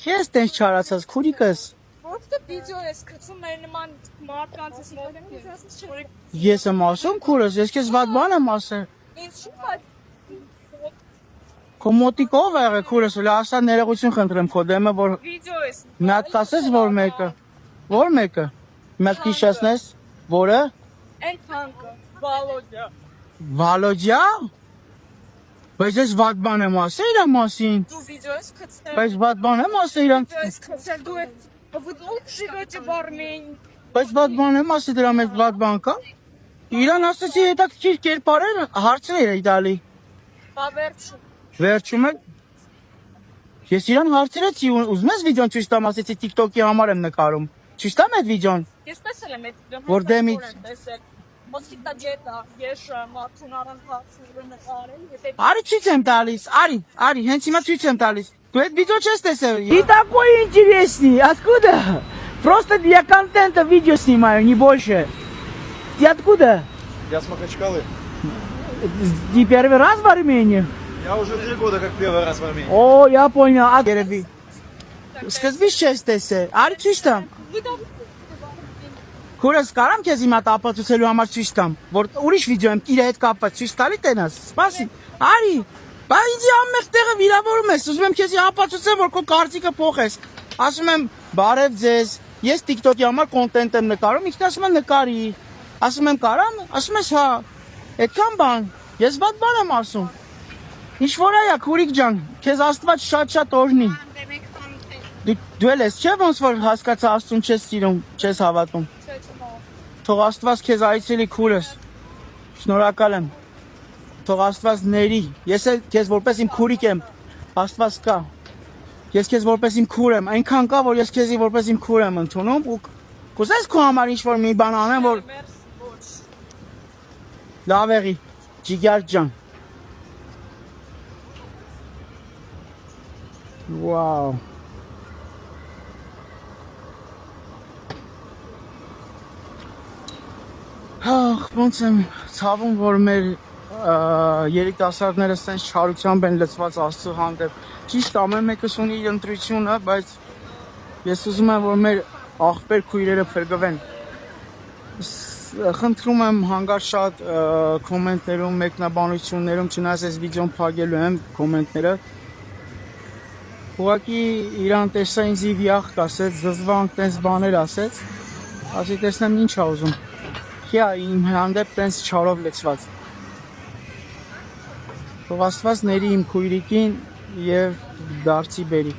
Քեզ տես չարացած քուրիկս։ Որտե վիդեո ես գցում մեր նման մարդկանց Ես եմ ասում քուրս, ես քեզ վատ բան եմ ասել։ Ինձ չի բաց։ Քո մոտիկով ա եղել քուրս, լա ասա ներողություն խնդրեմ քո դեմը, որ Վիդեո ես։ մի հատ ասես որ մեկը։ Որ մեկը։ Մի հատ քիշացնես, որը։ Այն թանկը, Վալոդյա։ Վալոդյա։ Բայց ես վատ բան եմ ասել իր մասին։ Դու վիդեո ես գցել։ Բայց վատ բան եմ ասել իրան։ Ես գցել դու ես։ Вы живете в Армении։ Բայց վատ բան եմ ասել դրա մեջ վատ բան կա։ Իրան ասեցի հետաքրքիր կերպարեր հարցեր էի տալի։ Բավերչում։ Վերջում է։ Ես իրան հարցրեցի, ուզում ես վիդեոն ցույց տամ, ասեցի TikTok-ի համար եմ նկարում։ Ցույց տամ այդ վիդեոն։ Ես տեսել եմ այդ վիդեոն։ Որ դեմից։ Մոսկիտա ջետա, ես մարդուն առանցացնում նկարել։ Արի ցույց եմ տալիս, արի, հենց հիմա ցույց եմ տալիս։ Դու այդ վիդեո չես տեսել։ И такой интересный. Откуда? Просто для контента видео снимаю, не больше. Ты откуда? Я с Махачкалы. Ты первый раз в Армении? Я уже 3 года как первый раз в Армении. О, я понял. А Гереби. Скажи, честь տեսե։ Արի ցույց տամ։ Քուրս կարամ քեզ իմ ապացուցելու համար ցույց տամ, որ ուրիշ վիդեո եմ իր հետ կապված ցույց տալի տենաս։ Սպասի։ Արի։ Բա ինձ ամեղ տեղը վիրավորում ես, ուզում եմ քեզ ապացուցեմ, որ քո կարծիքը փոխես։ Ասում եմ, բարև ձեզ։ Ես TikTok-ի համար կոնտենտ եմ նկարում, ինքն ասում է նկարի։ Ասում եմ, կարամ։ Ասում ես, հա։ Այդքան բան։ Ես ված բան եմ ասում։ Ինչ որ այա քուրիկ ջան, քեզ Աստված շատ օրհնի։ Դու ես չէ՞ ոնց որ հասկացա Աստծուն չես սիրում, չես հավատում։ Թող Աստված քեզ այցելի քուրս։ Շնորհակալ եմ։ Թող Աստված ների։ Ես էլ քեզ որպես իմ քուրիկ եմ։ Աստված կա։ Ես քեզ որպես իմ քուր եմ, այնքան կա, որ ես քեզի որպես իմ քուր եմ ընդունում ու կուզես քո համար ինչ-որ մի բան անեմ, որ լավ եղի, ջիգար ջան։ Վաու։ Ոնց եմ ցավում, որ մեր երիտասարդները սենց չարությամբ են լծված Աստծո հանդեպ։ Ճիշտ ամեն մեկս ունի իր ընտրությունը, բայց ես ուզում եմ, որ մեր աղբեր քույրերը փրկվեն։ Խնդրում եմ հանգարշատ կոմենտներում, մեկնաբանություններում, չնայած այս վիդեոն փակելու եմ կոմենտները։ Ուղղակի իրան տեսա ինձ վիախ ասեց, զզվանք տես բաներ ասեց։ Ասի տեսնեմ ինչ ա ուզում։ Քիա իմ հանդեպ տես չարով լծված։ Թող Աստված ների իմ քույրիկին եւ դարձի բերի։